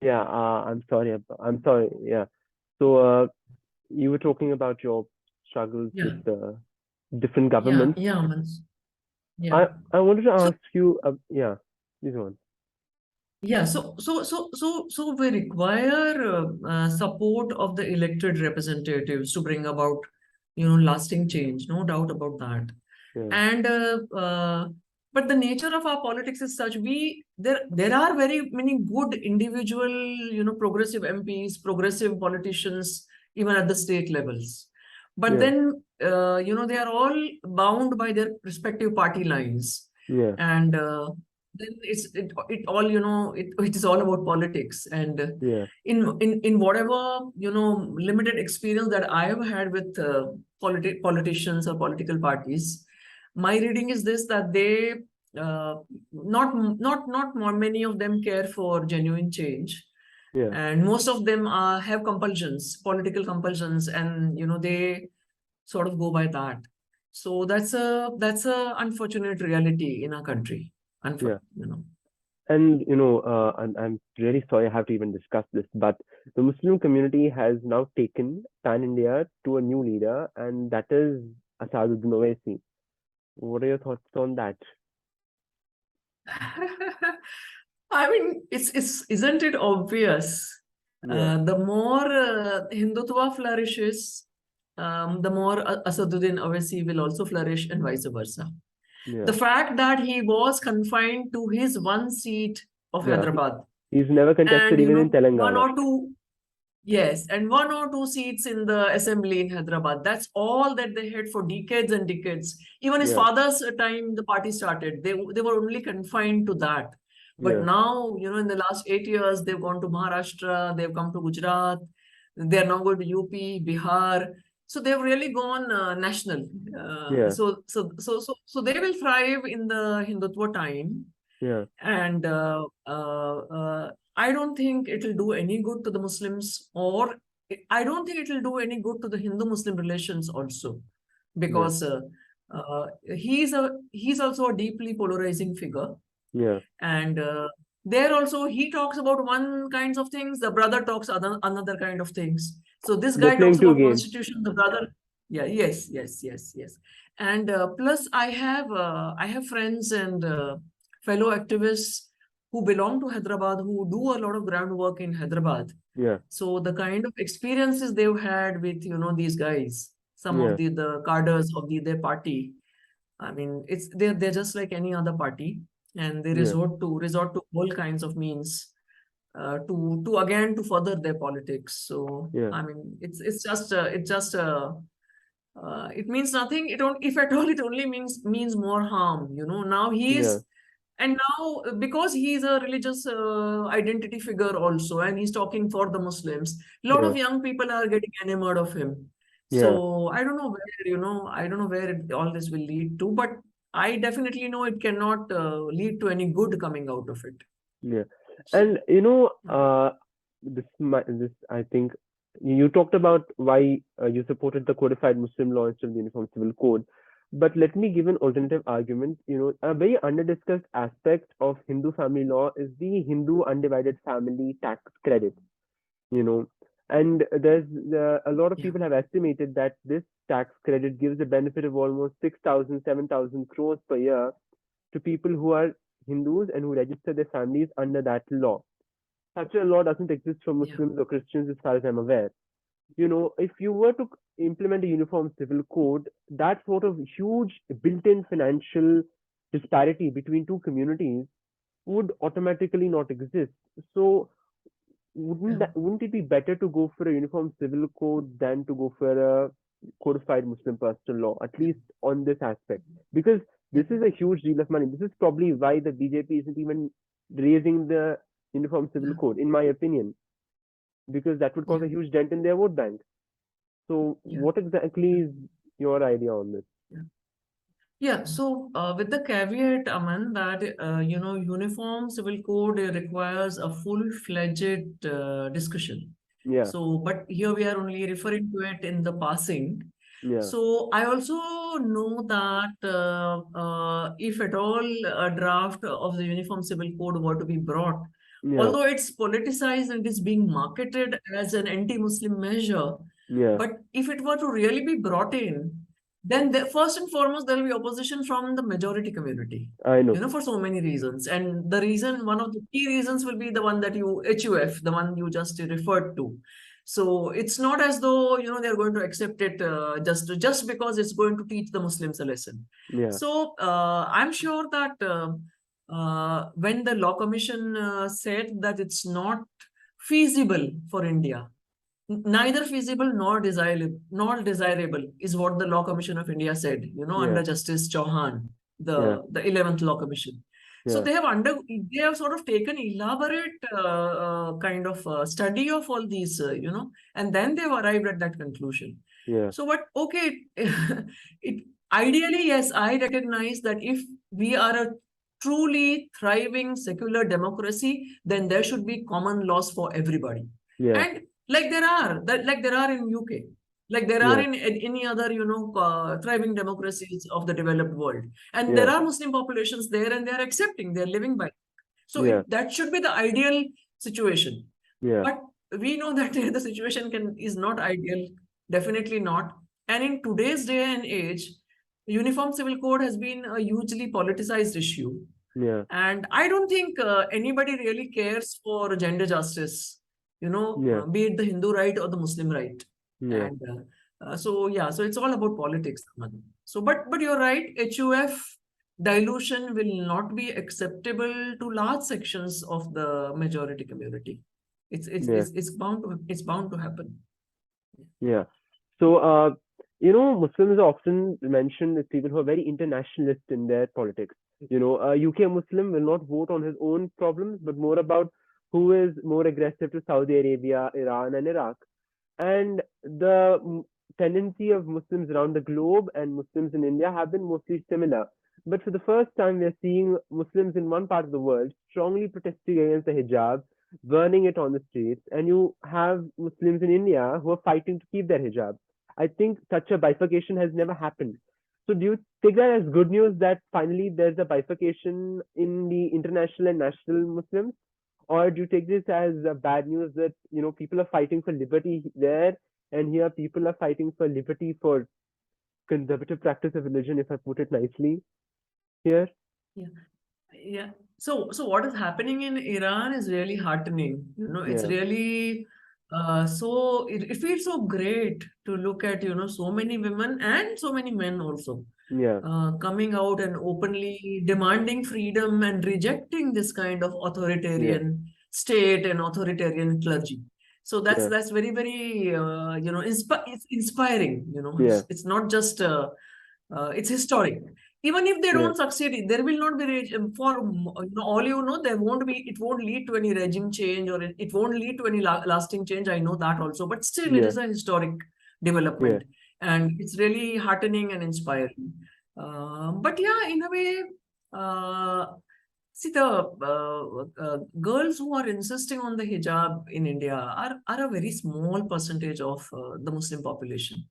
Yeah, I'm sorry. Yeah. So, you were talking about your struggles with Yeah, different yeah, governments. yeah, Aman. I Yeah. I wanted to So ask you, yeah, please go on. yeah, so we require support of the elected representatives to bring about, lasting change. No doubt about that. Yeah, And but the nature of our politics is such, there are very many good individual, progressive MPs, progressive politicians, even at the state levels. But yeah, then, they are all bound by their respective party lines. yeah, And then it all, it is all about politics. And yeah, in whatever, limited experience that I have had with politicians or political parties, my reading is this, that they not more many of them care for genuine change, yeah, and most of them have compulsions, political compulsions, and they sort of go by that. So that's a unfortunate reality in our country. yeah. You know. And I'm really sorry I have to even discuss this, but the Muslim community has now taken Pan India to a new leader, and that is Asaduddin Owaisi. What are your thoughts on that? I mean, it's isn't it obvious? Yeah, The more Hindutva flourishes, the more Asaduddin Owaisi will also flourish, and vice versa. The yeah, fact that he was confined to his one seat of yeah. Hyderabad, He's never contested and even in one Telangana. or two, yes, and one or two seats in the assembly in Hyderabad. That's all that they had for decades and decades. Even his Yeah, father's time, the party started. They were only confined to that. But yeah, now, in the last 8 years, they've gone to Maharashtra, they've come to Gujarat, they're now going to UP, Bihar. So they've really gone national. yeah, So they will thrive in the Hindutva time. yeah, And I don't think it will do any good to the Muslims, or I don't think it will do any good to the Hindu-Muslim relations also, yeah, because he's also a deeply polarizing figure. yeah. And there also he talks about one kinds of things, the brother talks another kind of things. So this They're guy talks playing two about games. constitution, the brother, yeah, yes. And plus I have friends and fellow activists who belong to Hyderabad, who do a lot of groundwork in Hyderabad. Yeah, So the kind of experiences they've had with, these guys, some of yeah, the cadres of their party, I mean, they're just like any other party, and they yeah, resort to all kinds of means to again to further their politics. So yeah, I mean, it means nothing. It don't, if at all, it only means more harm. Now yeah, and now because he is a religious identity figure also, and he's talking for the Muslims. A lot yeah, of young people are getting enamored of him. yeah, So I don't know where all this will lead to, but I definitely know it cannot lead to any good coming out of it. yeah. So, And this I think you talked about why you supported the codified Muslim law instead of the Uniform Civil Code. But let me give an alternative argument. A very underdiscussed aspect of Hindu family law is the Hindu undivided family tax credit. you know and there's a lot of yeah, people have estimated that this tax credit gives a benefit of almost 6,000, 7,000 crores per year to people who are Hindus and who register their families under that law. Such a law doesn't exist for yeah, Muslims or Christians as far as I'm aware. If you were to implement a uniform civil code, that sort of huge built-in financial disparity between two communities would automatically not exist. So yeah, wouldn't it be better to go for a uniform civil code than to go for a codified Muslim personal law, at yeah, least on this aspect? Because yeah, this is a huge deal of money. This is probably why the BJP isn't even raising the uniform civil yeah, code, in my opinion, because that would cause yeah, a huge dent in their vote bank. So, yeah, what exactly yeah. is your idea on this? Yeah. Yeah, so with the caveat, Aman, that uniform civil code requires a full-fledged discussion. Yeah, So, but here we are only referring to it in the passing. yeah, So, I also know that if at all a draft of the uniform civil code were to be brought, although it's politicized and it's being marketed as an anti-Muslim measure. But if it were to really be brought in, then first and foremost, there will be opposition from the majority community, I know. for so many reasons. And the reason, one of the key reasons will be the one that HUF, the one you just referred to. So it's not as though, they're going to accept it just because it's going to teach the Muslims a lesson. So I'm sure that when the Law Commission said that it's not feasible for India, neither feasible nor desirable is what the Law Commission of India said, under Justice Chauhan, the 11th Law Commission. So they have sort of taken elaborate kind of study of all these, and then they've arrived at that conclusion. So ideally, yes, I recognize that if we are a truly thriving secular democracy, then there should be common laws for everybody. And like there are in UK, like there are in any other, thriving democracies of the developed world. And there are Muslim populations there, and they're accepting, they're living by it. So that should be the ideal situation. But we know that the situation is not ideal, definitely not. And in today's day and age, Uniform Civil Code has been a hugely politicized issue. And I don't think anybody really cares for gender justice, be it the Hindu right or the Muslim right. And so it's all about politics. So, but you're right, HUF dilution will not be acceptable to large sections of the majority community. It's bound to happen. So Muslims are often mentioned as people who are very internationalist in their politics. A UK Muslim will not vote on his own problems, but more about who is more aggressive to Saudi Arabia, Iran, and Iraq. And the tendency of Muslims around the globe and Muslims in India have been mostly similar. But for the first time, we're seeing Muslims in one part of the world strongly protesting against the hijab, burning it on the streets, and you have Muslims in India who are fighting to keep their hijab. I think such a bifurcation has never happened. So do you take that as good news that finally there's a bifurcation in the international and national Muslims? Or do you take this as bad news that, people are fighting for liberty there, and here people are fighting for liberty for conservative practice of religion, if I put it nicely here? Yeah. So what is happening in Iran is really heartening. It's really so it feels so great to look at, so many women and so many men also coming out and openly demanding freedom and rejecting this kind of authoritarian state and authoritarian clergy. So that's very, very it's inspiring. It's not just it's historic. Even if they don't succeed, there will not be for all there won't be. It won't lead to any regime change, or it won't lead to any lasting change. I know that also, but still, it is a historic development, and it's really heartening and inspiring. But in a way, see, the girls who are insisting on the hijab in India are a very small percentage of the Muslim population.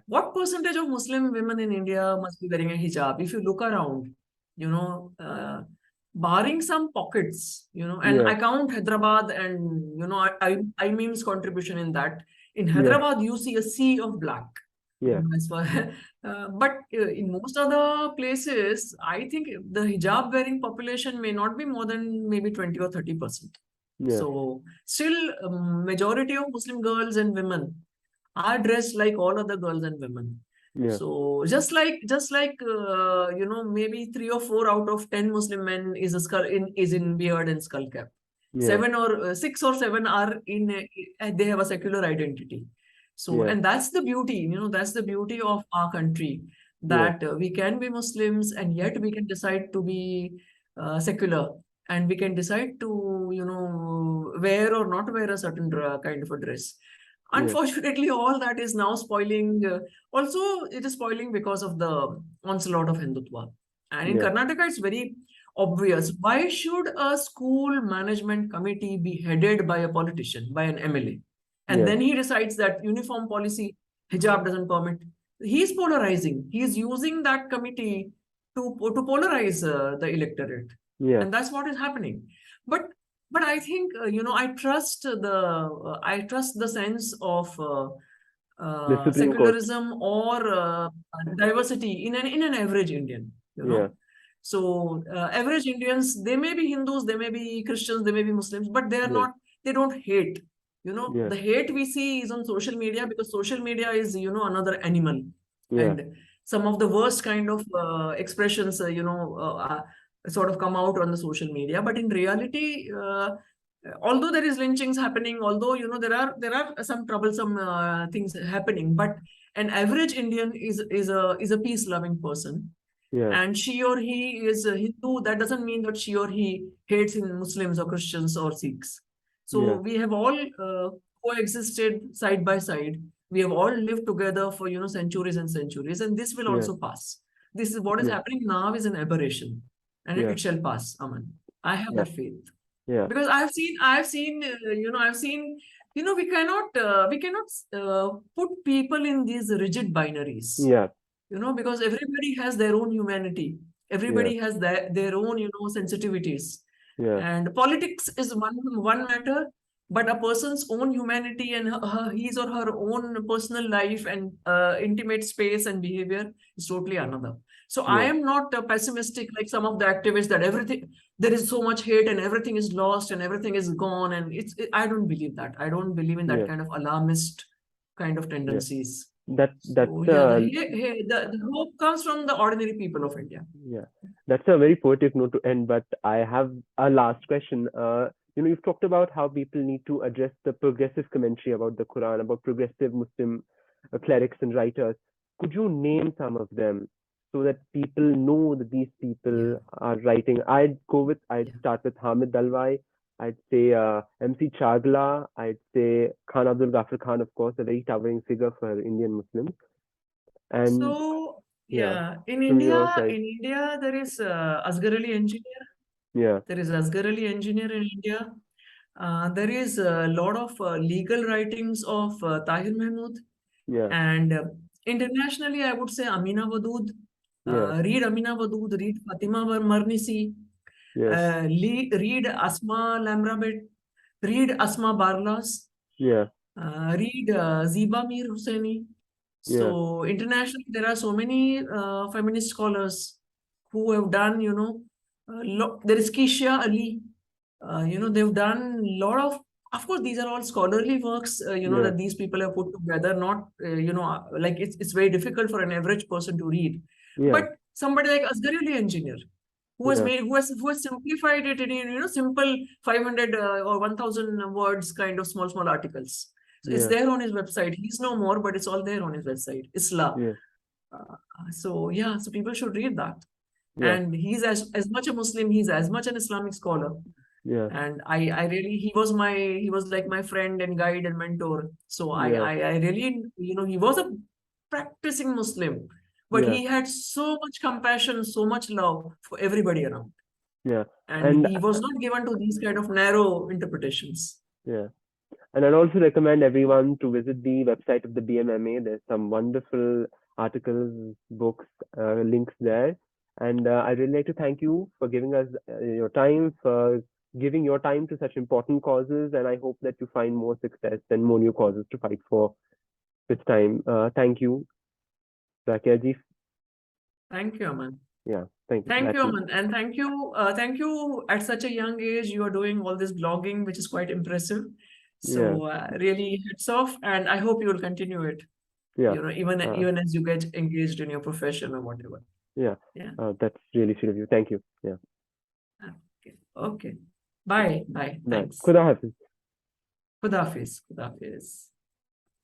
What percentage of Muslim women in India must be wearing a hijab? If you look around, barring some pockets, and I count Hyderabad and, I means contribution in that. In Hyderabad, you see a sea of black. But in most other places, I think the hijab wearing population may not be more than maybe 20 or 30%. So still, majority of Muslim girls and women are dressed like all other girls and women. So just like maybe 3 or 4 out of 10 Muslim men is in beard and skull cap. 6 or 7 are they have a secular identity. So, and that's the beauty, that's the beauty of our country, that we can be Muslims and yet we can decide to be secular, and we can decide to, wear or not wear a certain kind of a dress. Unfortunately, all that is now spoiling. Also, it is spoiling because of the onslaught of Hindutva. And in Karnataka, it's very obvious. Why should a school management committee be headed by a politician, by an MLA? And then he decides that uniform policy, hijab doesn't permit. He's polarizing. He's using that committee to polarize the electorate. And that's what is happening. But but I think I trust the sense of The Supreme Court. secularism or diversity in an average Indian. Yeah. So average Indians, they may be Hindus, they may be Christians, they may be Muslims, but they are Yeah. not. They don't hate. Yeah. The hate we see is on social media, because social media is another animal, Yeah. and some of the worst kind of expressions sort of come out on the social media. But in reality, although there is lynchings happening, although there are some troublesome things happening, but an average Indian is a peace loving person, Yeah. and she or he is a Hindu. That doesn't mean that she or he hates in Muslims or Christians or Sikhs. So Yeah. we have all coexisted side by side. We have all lived together for centuries and centuries, and this will Yeah. also pass. This is what is Yeah. happening now is an aberration, and Yeah. it shall pass, Aman. I have Yeah. that faith. Yeah. Because I've seen we cannot put people in these rigid binaries. Yeah. Because everybody has their own humanity, everybody has their own sensitivities. Yeah. And politics is one matter, but a person's own humanity and his or her own personal life and intimate space and behavior is totally another. So I Yeah. am not pessimistic like some of the activists that there is so much hate and everything is lost and everything is gone, and I don't believe that. I don't believe in that Yeah. kind of alarmist kind of tendencies. That's So yeah, the hope comes from the ordinary people of India. yeah. That's a very poetic note to end, but I have a last question. You've talked about how people need to address the progressive commentary about the Quran, about progressive Muslim clerics and writers. Could you name some of them so that people know that these people are writing? I'd start with Hamid Dalwai. I'd say MC Chagla. I'd say Khan Abdul Ghaffar Khan, of course, a very towering figure for Indian Muslims. And So yeah, in from your India, side, there is Asghar Ali Engineer. yeah, There is Asghar Ali Engineer in India. There is a lot of legal writings of Tahir Mahmood. yeah, And internationally, I would say Amina Wadood. yeah, Read Amina Wadood, read Fatima Marnisi, yes, read Asma Lamrabet, read Asma Barlas, yeah, read Ziba Mir Hussaini. yeah, So internationally, there are so many feminist scholars who have done, there is Kishia Ali. They've done a lot of course, these are all scholarly works, yeah, that these people have put together, not, like it's very difficult for an average person to read. yeah, But somebody like Asghar Ali Engineer, yeah, who has simplified it in, simple 500 or 1000 words kind of small articles. So it's yeah, there on his website. He's no more, but it's all there on his website. Isla. yeah, So yeah, so people should read that. yeah, And he's as much a Muslim, he's as much an Islamic scholar. yeah, And I really, he was like my friend and guide and mentor. So yeah, I really, he was a practicing Muslim, but yeah, he had so much compassion, so much love for everybody around. yeah. And And he was not given to these kind of narrow interpretations. yeah, and I'd also recommend everyone to visit the website of the BMMA. There's some wonderful articles, books, links there. And I'd really like to thank you for giving us your time, for giving your time to such important causes. And I hope that you find more success and more new causes to fight for this time. Thank you, Zakia ji. Thank you, Aman. Yeah, thank you. Thank you, Aman. And thank you. At such a young age, you are doing all this blogging, which is quite impressive. Yeah, So really hats off, and I hope you will continue it. yeah, Even as you get engaged in your profession or whatever. yeah. Yeah. That's really sweet of you. Thank you. Yeah. Okay. Bye. Bye. Thanks. Khuda Hafiz. Khuda Hafiz.